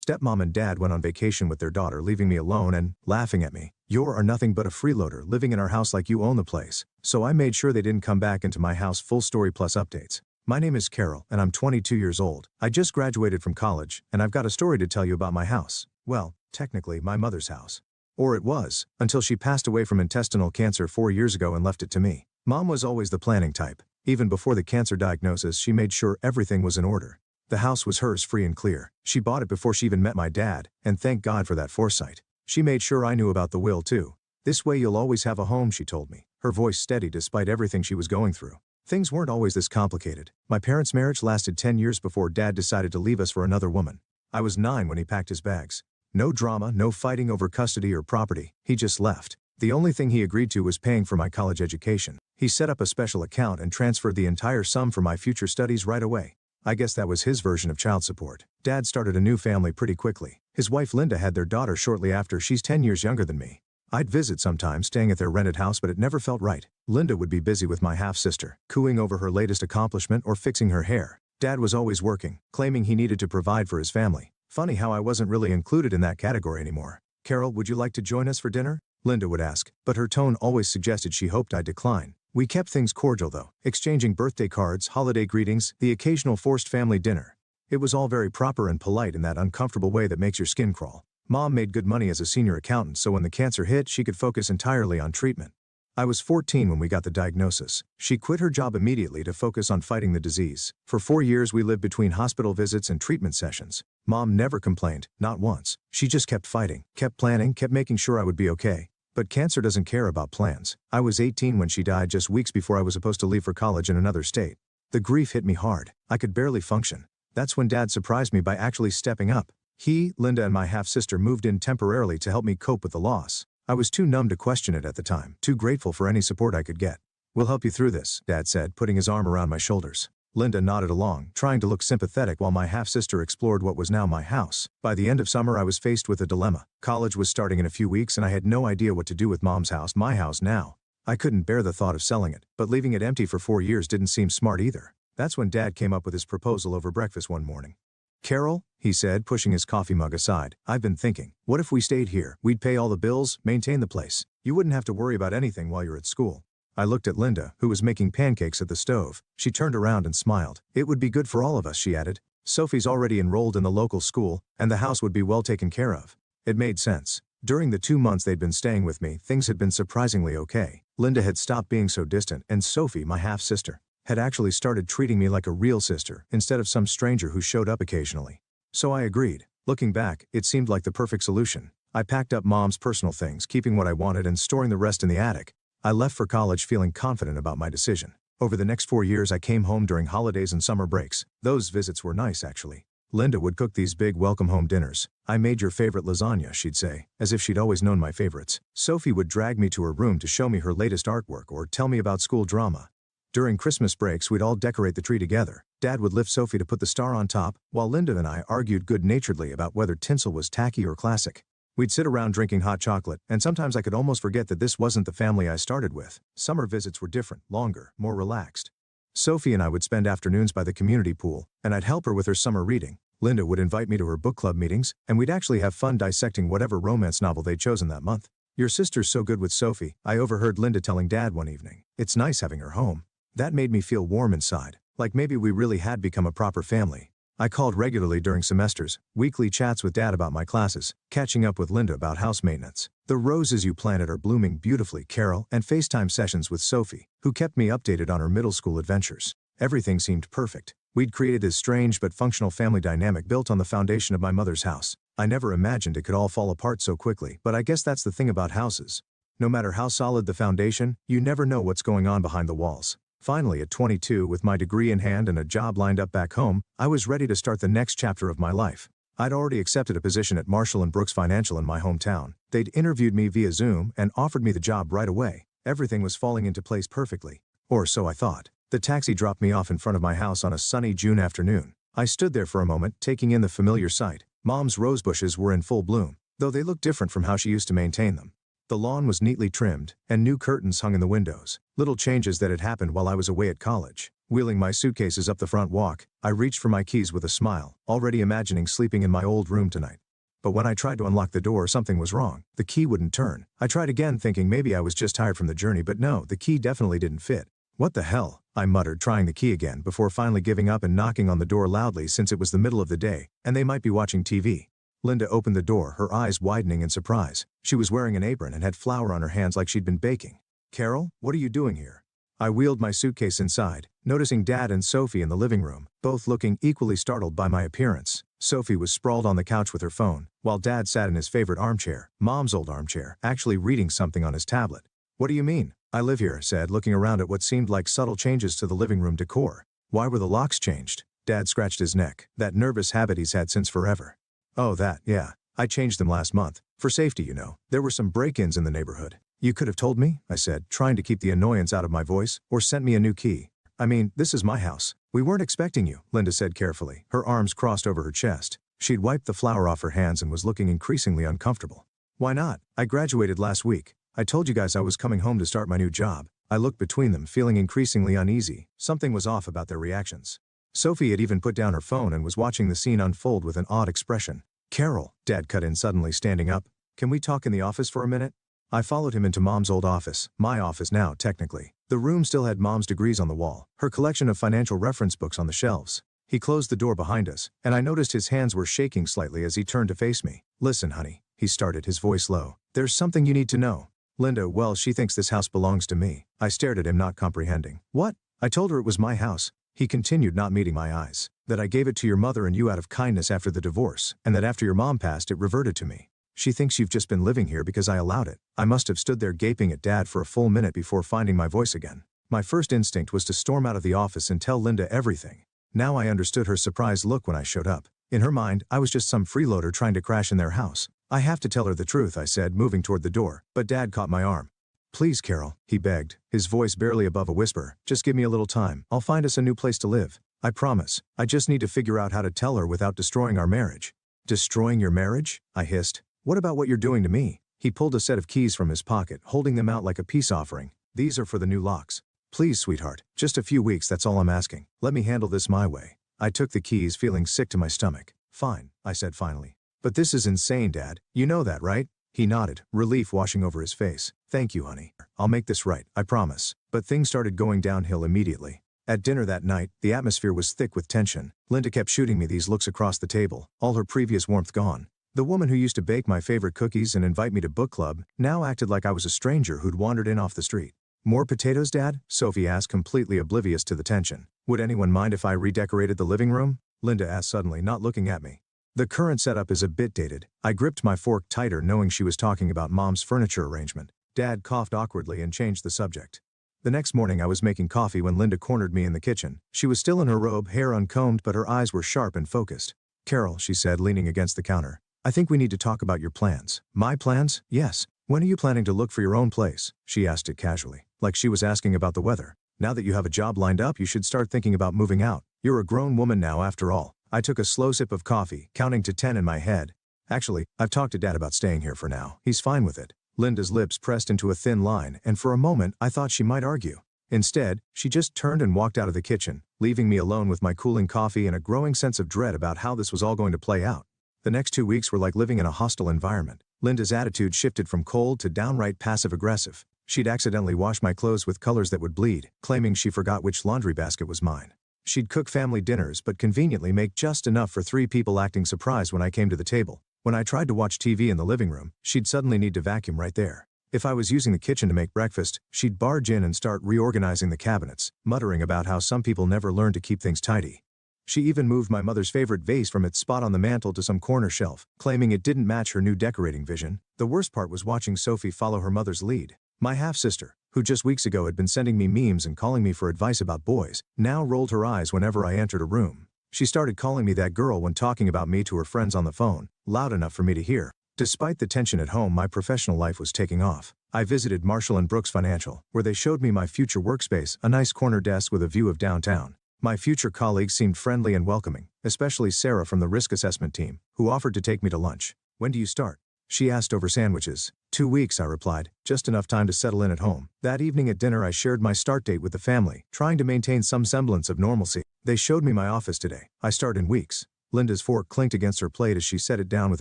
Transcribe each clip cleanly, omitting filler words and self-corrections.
Stepmom and dad went on vacation with their daughter, leaving me alone and laughing at me. You are nothing but a freeloader living in our house like you own the place. So I made sure they didn't come back into my house. Full story plus updates. My name is Carol and I'm 22 years old. I just graduated from college and I've got a story to tell you about my house. Well, technically my mother's house. Or it was, until she passed away from intestinal cancer 4 years ago and left it to me. Mom was always the planning type. Even before the cancer diagnosis, she made sure everything was in order. The house was hers free and clear. She bought it before she even met my dad, and thank God for that foresight. She made sure I knew about the will too. This way you'll always have a home, she told me, her voice steady despite everything she was going through. Things weren't always this complicated. My parents' marriage lasted 10 years before dad decided to leave us for another woman. I was 9 when he packed his bags. No drama, no fighting over custody or property, he just left. The only thing he agreed to was paying for my college education. He set up a special account and transferred the entire sum for my future studies right away. I guess that was his version of child support. Dad started a new family pretty quickly. His wife Linda had their daughter shortly after. She's 10 years younger than me. I'd visit sometimes, staying at their rented house, but it never felt right. Linda would be busy with my half-sister, cooing over her latest accomplishment or fixing her hair. Dad was always working, claiming he needed to provide for his family. Funny how I wasn't really included in that category anymore. Carol, would you like to join us for dinner? Linda would ask, but her tone always suggested she hoped I'd decline. We kept things cordial though, exchanging birthday cards, holiday greetings, the occasional forced family dinner. It was all very proper and polite in that uncomfortable way that makes your skin crawl. Mom made good money as a senior accountant, so when the cancer hit, she could focus entirely on treatment. I was 14 when we got the diagnosis. She quit her job immediately to focus on fighting the disease. For 4 years we lived between hospital visits and treatment sessions. Mom never complained, not once. She just kept fighting, kept planning, kept making sure I would be okay. But cancer doesn't care about plans. I was 18 when she died, just weeks before I was supposed to leave for college in another state. The grief hit me hard. I could barely function. That's when Dad surprised me by actually stepping up. He, Linda, and my half-sister moved in temporarily to help me cope with the loss. I was too numb to question it at the time, too grateful for any support I could get. We'll help you through this, Dad said, putting his arm around my shoulders. Linda nodded along, trying to look sympathetic while my half-sister explored what was now my house. By the end of summer I was faced with a dilemma. College was starting in a few weeks and I had no idea what to do with Mom's house, my house now. I couldn't bear the thought of selling it, but leaving it empty for 4 years didn't seem smart either. That's when Dad came up with his proposal over breakfast one morning. Carol, he said, pushing his coffee mug aside, I've been thinking, what if we stayed here? We'd pay all the bills, maintain the place. You wouldn't have to worry about anything while you're at school. I looked at Linda, who was making pancakes at the stove. She turned around and smiled. It would be good for all of us, she added. Sophie's already enrolled in the local school, and the house would be well taken care of. It made sense. During the 2 months they'd been staying with me, things had been surprisingly okay. Linda had stopped being so distant, and Sophie, my half-sister, had actually started treating me like a real sister, instead of some stranger who showed up occasionally. So I agreed. Looking back, it seemed like the perfect solution. I packed up Mom's personal things, keeping what I wanted and storing the rest in the attic. I left for college feeling confident about my decision. Over the next 4 years I came home during holidays and summer breaks. Those visits were nice actually. Linda would cook these big welcome home dinners. I made your favorite lasagna, she'd say, as if she'd always known my favorites. Sophie would drag me to her room to show me her latest artwork or tell me about school drama. During Christmas breaks we'd all decorate the tree together. Dad would lift Sophie to put the star on top, while Linda and I argued good-naturedly about whether tinsel was tacky or classic. We'd sit around drinking hot chocolate, and sometimes I could almost forget that this wasn't the family I started with. Summer visits were different, longer, more relaxed. Sophie and I would spend afternoons by the community pool, and I'd help her with her summer reading. Linda would invite me to her book club meetings, and we'd actually have fun dissecting whatever romance novel they'd chosen that month. Your sister's so good with Sophie, I overheard Linda telling Dad one evening. It's nice having her home. That made me feel warm inside, like maybe we really had become a proper family. I called regularly during semesters, weekly chats with Dad about my classes, catching up with Linda about house maintenance. The roses you planted are blooming beautifully, Carol, and FaceTime sessions with Sophie, who kept me updated on her middle school adventures. Everything seemed perfect. We'd created this strange but functional family dynamic built on the foundation of my mother's house. I never imagined it could all fall apart so quickly, but I guess that's the thing about houses. No matter how solid the foundation, you never know what's going on behind the walls. Finally, at 22, with my degree in hand and a job lined up back home, I was ready to start the next chapter of my life. I'd already accepted a position at Marshall & Brooks Financial in my hometown. They'd interviewed me via Zoom and offered me the job right away. Everything was falling into place perfectly. Or so I thought. The taxi dropped me off in front of my house on a sunny June afternoon. I stood there for a moment, taking in the familiar sight. Mom's rose bushes were in full bloom, though they looked different from how she used to maintain them. The lawn was neatly trimmed, and new curtains hung in the windows, little changes that had happened while I was away at college. Wheeling my suitcases up the front walk, I reached for my keys with a smile, already imagining sleeping in my old room tonight. But when I tried to unlock the door, something was wrong. The key wouldn't turn. I tried again, thinking maybe I was just tired from the journey, but no, the key definitely didn't fit. What the hell? I muttered, trying the key again before finally giving up and knocking on the door loudly since it was the middle of the day, and they might be watching TV. Linda opened the door, her eyes widening in surprise. She was wearing an apron and had flour on her hands like she'd been baking. "Carol, what are you doing here?" I wheeled my suitcase inside, noticing Dad and Sophie in the living room, both looking equally startled by my appearance. Sophie was sprawled on the couch with her phone, while Dad sat in his favorite armchair, Mom's old armchair, actually reading something on his tablet. "What do you mean?" "I live here," said, looking around at what seemed like subtle changes to the living room decor. "Why were the locks changed?" Dad scratched his neck. "That nervous habit he's had since forever." "Oh, that, yeah. I changed them last month. For safety, you know. There were some break-ins in the neighborhood." "You could have told me," I said, trying to keep the annoyance out of my voice, "or sent me a new key. I mean, this is my house." "We weren't expecting you," Linda said carefully, her arms crossed over her chest. She'd wiped the flour off her hands and was looking increasingly uncomfortable. "Why not? I graduated last week. I told you guys I was coming home to start my new job." I looked between them, feeling increasingly uneasy. Something was off about their reactions. Sophie had even put down her phone and was watching the scene unfold with an odd expression. "Carol," Dad cut in suddenly, standing up. "Can we talk in the office for a minute?" I followed him into Mom's old office, my office now, technically. The room still had Mom's degrees on the wall, her collection of financial reference books on the shelves. He closed the door behind us, and I noticed his hands were shaking slightly as he turned to face me. "Listen, honey," he started, his voice low. "There's something you need to know." "Linda, well, she thinks this house belongs to me." I stared at him, not comprehending. "What?" "I told her it was my house," he continued, not meeting my eyes. "That I gave it to your mother and you out of kindness after the divorce, and that after your mom passed it reverted to me. She thinks you've just been living here because I allowed it." I must have stood there gaping at Dad for a full minute before finding my voice again. My first instinct was to storm out of the office and tell Linda everything. Now I understood her surprised look when I showed up. In her mind, I was just some freeloader trying to crash in their house. "I have to tell her the truth," I said, moving toward the door, but Dad caught my arm. "Please, Carol," he begged, his voice barely above a whisper. "Just give me a little time. I'll find us a new place to live. I promise. I just need to figure out how to tell her without destroying our marriage." "Destroying your marriage?" I hissed. "What about what you're doing to me?" He pulled a set of keys from his pocket, holding them out like a peace offering. "These are for the new locks. Please, sweetheart, just a few weeks, that's all I'm asking. Let me handle this my way." I took the keys, feeling sick to my stomach. "Fine," I said finally. "But this is insane, Dad. You know that, right?" He nodded, relief washing over his face. "Thank you, honey. I'll make this right, I promise." But things started going downhill immediately. At dinner that night, the atmosphere was thick with tension. Linda kept shooting me these looks across the table, all her previous warmth gone. The woman who used to bake my favorite cookies and invite me to book club now acted like I was a stranger who'd wandered in off the street. "More potatoes, Dad?" Sophie asked, completely oblivious to the tension. "Would anyone mind if I redecorated the living room?" Linda asked suddenly, not looking at me. "The current setup is a bit dated." I gripped my fork tighter, knowing she was talking about Mom's furniture arrangement. Dad coughed awkwardly and changed the subject. The next morning I was making coffee when Linda cornered me in the kitchen. She was still in her robe, hair uncombed, but her eyes were sharp and focused. "Carol," she said, leaning against the counter. "I think we need to talk about your plans." "My plans?" "Yes. When are you planning to look for your own place?" She asked it casually, like she was asking about the weather. "Now that you have a job lined up, you should start thinking about moving out. You're a grown woman now, after all." I took a slow sip of coffee, counting to 10 in my head. "Actually, I've talked to Dad about staying here for now. He's fine with it." Linda's lips pressed into a thin line, and for a moment I thought she might argue. Instead, she just turned and walked out of the kitchen, leaving me alone with my cooling coffee and a growing sense of dread about how this was all going to play out. The next 2 weeks were like living in a hostile environment. Linda's attitude shifted from cold to downright passive-aggressive. She'd accidentally wash my clothes with colors that would bleed, claiming she forgot which laundry basket was mine. She'd cook family dinners but conveniently make just enough for 3 people, acting surprised when I came to the table. When I tried to watch TV in the living room, she'd suddenly need to vacuum right there. If I was using the kitchen to make breakfast, she'd barge in and start reorganizing the cabinets, muttering about how some people never learn to keep things tidy. She even moved my mother's favorite vase from its spot on the mantel to some corner shelf, claiming it didn't match her new decorating vision. The worst part was watching Sophie follow her mother's lead. My half-sister, who just weeks ago had been sending me memes and calling me for advice about boys, now rolled her eyes whenever I entered a room. She started calling me that girl when talking about me to her friends on the phone, loud enough for me to hear. Despite the tension at home, my professional life was taking off. I visited Marshall & Brooks Financial, where they showed me my future workspace, a nice corner desk with a view of downtown. My future colleagues seemed friendly and welcoming, especially Sarah from the risk assessment team, who offered to take me to lunch. "When do you start?" She asked over sandwiches. 2 weeks, I replied, just enough time to settle in at home. That evening at dinner I shared my start date with the family, trying to maintain some semblance of normalcy. They showed me my office today. I start in weeks. Linda's fork clinked against her plate as she set it down with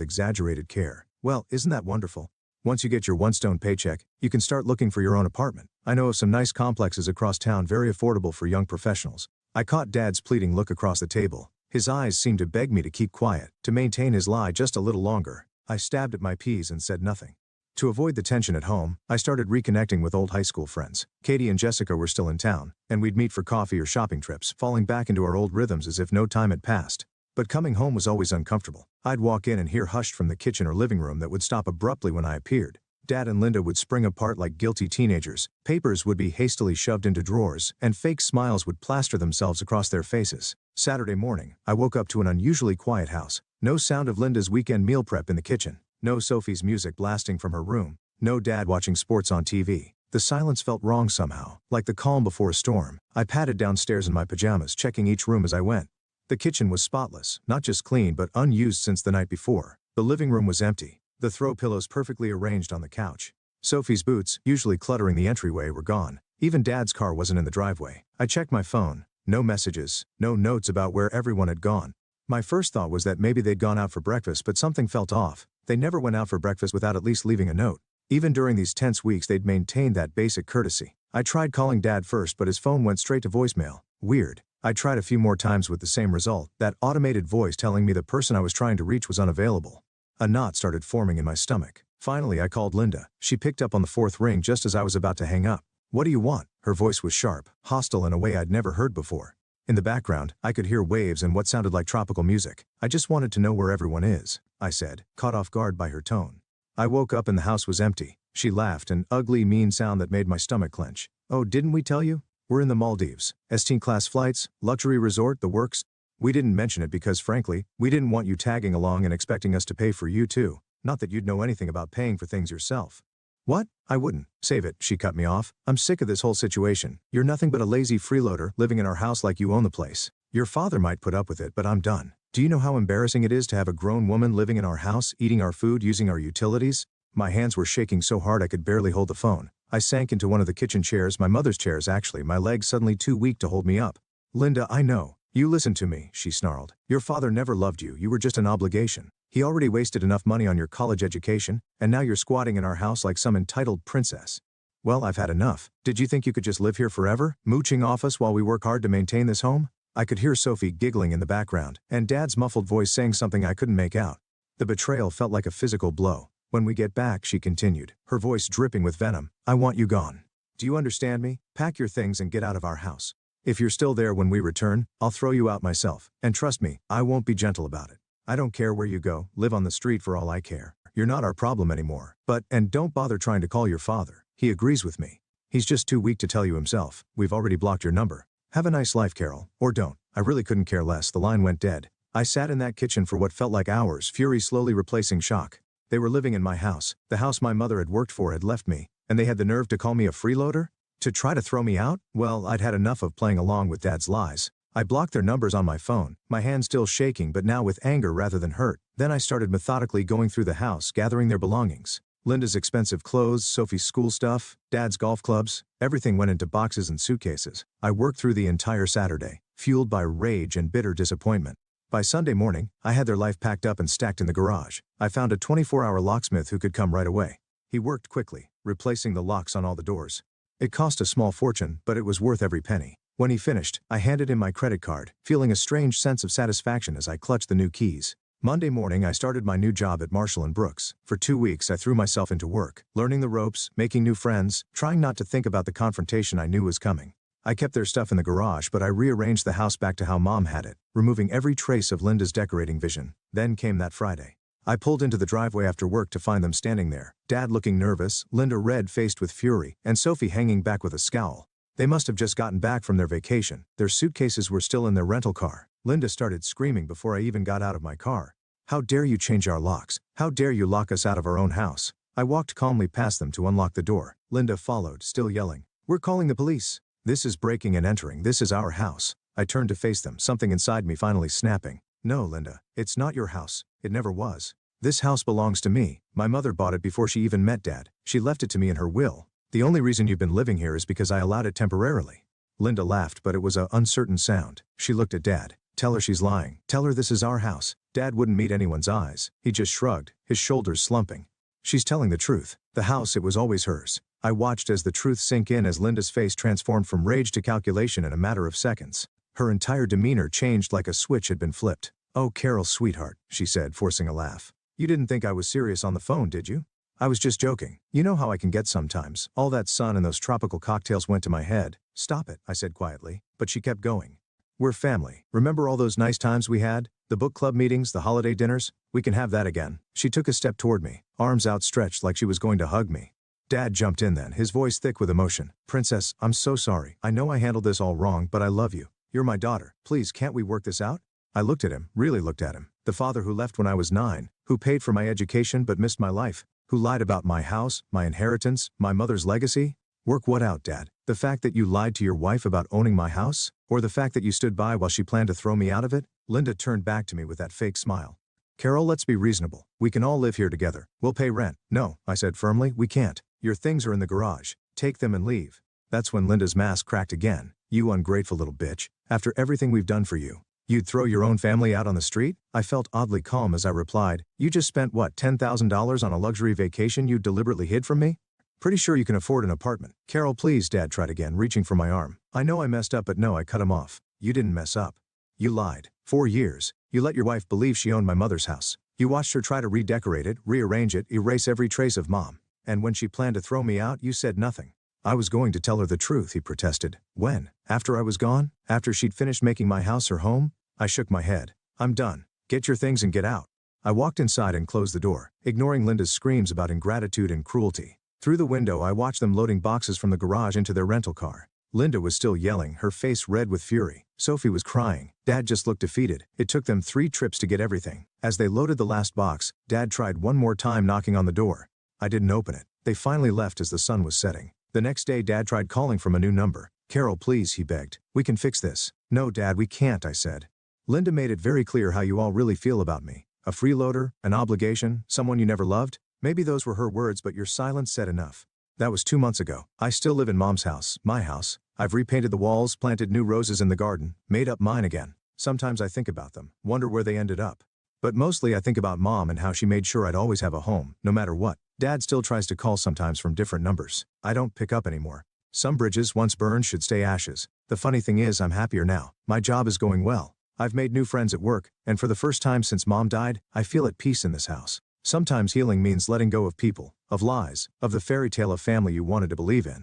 exaggerated care. Well, isn't that wonderful? Once you get your one-stone paycheck, you can start looking for your own apartment. I know of some nice complexes across town very affordable for young professionals. I caught Dad's pleading look across the table. His eyes seemed to beg me to keep quiet, to maintain his lie just a little longer. I stabbed at my peas and said nothing. To avoid the tension at home, I started reconnecting with old high school friends. Katie and Jessica were still in town, and we'd meet for coffee or shopping trips, falling back into our old rhythms as if no time had passed. But coming home was always uncomfortable. I'd walk in and hear hushed from the kitchen or living room that would stop abruptly when I appeared. Dad and Linda would spring apart like guilty teenagers, papers would be hastily shoved into drawers, and fake smiles would plaster themselves across their faces. Saturday morning, I woke up to an unusually quiet house. No sound of Linda's weekend meal prep in the kitchen. No Sophie's music blasting from her room. No Dad watching sports on TV. The silence felt wrong somehow, like the calm before a storm. I padded downstairs in my pajamas, checking each room as I went. The kitchen was spotless, not just clean but unused since the night before. The living room was empty. The throw pillows perfectly arranged on the couch. Sophie's boots, usually cluttering the entryway, were gone. Even Dad's car wasn't in the driveway. I checked my phone. No messages, no notes about where everyone had gone. My first thought was that maybe they'd gone out for breakfast, but something felt off. They never went out for breakfast without at least leaving a note. Even during these tense weeks they'd maintained that basic courtesy. I tried calling Dad first, but his phone went straight to voicemail. Weird. I tried a few more times with the same result, that automated voice telling me the person I was trying to reach was unavailable. A knot started forming in my stomach. Finally I called Linda. She picked up on the fourth ring just as I was about to hang up. "What do you want?" Her voice was sharp, hostile in a way I'd never heard before. In the background, I could hear waves and what sounded like tropical music. "I just wanted to know where everyone is," I said, caught off guard by her tone. I woke up and the house was empty. She laughed, an ugly, mean sound that made my stomach clench. "Oh, didn't we tell you? We're in the Maldives. 18th-class flights, luxury resort, the works. We didn't mention it because, frankly, we didn't want you tagging along and expecting us to pay for you too. Not that you'd know anything about paying for things yourself." "What? I wouldn't." "Save it," she cut me off. "I'm sick of this whole situation. You're nothing but a lazy freeloader living in our house like you own the place. Your father might put up with it, but I'm done. Do you know how embarrassing it is to have a grown woman living in our house, eating our food, using our utilities?" My hands were shaking so hard I could barely hold the phone. I sank into one of the kitchen chairs, my mother's chairs actually, my legs suddenly too weak to hold me up. "Linda, I know. You listen to me," she snarled. "Your father never loved you, you were just an obligation. He already wasted enough money on your college education, and now you're squatting in our house like some entitled princess. Well, I've had enough. Did you think you could just live here forever, mooching off us while we work hard to maintain this home?" I could hear Sophie giggling in the background, and Dad's muffled voice saying something I couldn't make out. The betrayal felt like a physical blow. "When we get back," she continued, her voice dripping with venom, "I want you gone. Do you understand me? Pack your things and get out of our house. If you're still there when we return, I'll throw you out myself, and trust me, I won't be gentle about it. I don't care where you go, live on the street for all I care. You're not our problem anymore. And don't bother trying to call your father. He agrees with me. He's just too weak to tell you himself. We've already blocked your number. Have a nice life, Carol. Or don't." I really couldn't care less. The line went dead. I sat in that kitchen for what felt like hours, fury slowly replacing shock. They were living in my house. The house my mother had worked for had left me, and they had the nerve to call me a freeloader? To try to throw me out? Well, I'd had enough of playing along with Dad's lies. I blocked their numbers on my phone, my hand still shaking but now with anger rather than hurt. Then I started methodically going through the house, gathering their belongings. Linda's expensive clothes, Sophie's school stuff, Dad's golf clubs, everything went into boxes and suitcases. I worked through the entire Saturday, fueled by rage and bitter disappointment. By Sunday morning, I had their life packed up and stacked in the garage. I found a 24-hour locksmith who could come right away. He worked quickly, replacing the locks on all the doors. It cost a small fortune, but it was worth every penny. When he finished, I handed him my credit card, feeling a strange sense of satisfaction as I clutched the new keys. Monday morning I started my new job at Marshall & Brooks. For 2 weeks I threw myself into work, learning the ropes, making new friends, trying not to think about the confrontation I knew was coming. I kept their stuff in the garage, but I rearranged the house back to how Mom had it, removing every trace of Linda's decorating vision. Then came that Friday. I pulled into the driveway after work to find them standing there, Dad looking nervous, Linda red-faced with fury, and Sophie hanging back with a scowl. They must have just gotten back from their vacation. Their suitcases were still in their rental car. Linda started screaming before I even got out of my car. "How dare you change our locks? How dare you lock us out of our own house?" I walked calmly past them to unlock the door. Linda followed, still yelling. "We're calling the police. This is breaking and entering. This is our house." I turned to face them, something inside me finally snapping. "No, Linda, it's not your house. It never was. This house belongs to me. My mother bought it before she even met Dad. She left it to me in her will. The only reason you've been living here is because I allowed it temporarily." Linda laughed, but it was a uncertain sound. She looked at Dad. "Tell her she's lying. Tell her this is our house." Dad wouldn't meet anyone's eyes. He just shrugged, his shoulders slumping. "She's telling the truth. The house, it was always hers." I watched as the truth sank in as Linda's face transformed from rage to calculation in a matter of seconds. Her entire demeanor changed like a switch had been flipped. "Oh, Carol, sweetheart," she said, forcing a laugh. "You didn't think I was serious on the phone, did you? I was just joking. You know how I can get sometimes. All that sun and those tropical cocktails went to my head." "Stop it," I said quietly, but she kept going. "We're family. Remember all those nice times we had? The book club meetings, the holiday dinners? We can have that again." She took a step toward me, arms outstretched like she was going to hug me. Dad jumped in then, his voice thick with emotion. "Princess, I'm so sorry. I know I handled this all wrong, but I love you. You're my daughter. Please, can't we work this out?" I looked at him, really looked at him. The father who left when I was 9, who paid for my education but missed my life, who lied about my house, my inheritance, my mother's legacy. Work what out, Dad? The fact that you lied to your wife about owning my house? Or the fact that you stood by while she planned to throw me out of it? Linda turned back to me with that fake smile. "Carol, let's be reasonable. We can all live here together. We'll pay rent." "No," I said firmly, "we can't. Your things are in the garage. Take them and leave." That's when Linda's mask cracked again. "You ungrateful little bitch. After everything we've done for you, you'd throw your own family out on the street?" I felt oddly calm as I replied, "You just spent what, $10,000 on a luxury vacation you deliberately hid from me? Pretty sure you can afford an apartment." "Carol, please," Dad tried again, reaching for my arm. "I know I messed up, but no," I cut him off. "You didn't mess up. You lied. 4 years. You let your wife believe she owned my mother's house. You watched her try to redecorate it, rearrange it, erase every trace of Mom. And when she planned to throw me out, you said nothing." "I was going to tell her the truth," he protested. "When? After I was gone? After she'd finished making my house her home?" I shook my head. "I'm done. Get your things and get out." I walked inside and closed the door, ignoring Linda's screams about ingratitude and cruelty. Through the window I watched them loading boxes from the garage into their rental car. Linda was still yelling, her face red with fury. Sophie was crying. Dad just looked defeated. It took them 3 trips to get everything. As they loaded the last box, Dad tried one more time knocking on the door. I didn't open it. They finally left as the sun was setting. The next day Dad tried calling from a new number. "Carol, please," he begged. "We can fix this." "No, Dad, we can't," I said. "Linda made it very clear how you all really feel about me. A freeloader, an obligation, someone you never loved." Maybe those were her words, but your silence said enough. That was 2 months ago. I still live in Mom's house, my house. I've repainted the walls, planted new roses in the garden, made up mine again. Sometimes I think about them, wonder where they ended up. But mostly I think about Mom and how she made sure I'd always have a home, no matter what. Dad still tries to call sometimes from different numbers. I don't pick up anymore. Some bridges once burned should stay ashes. The funny thing is I'm happier now. My job is going well. I've made new friends at work, and for the first time since Mom died, I feel at peace in this house. Sometimes healing means letting go of people, of lies, of the fairy tale of family you wanted to believe in.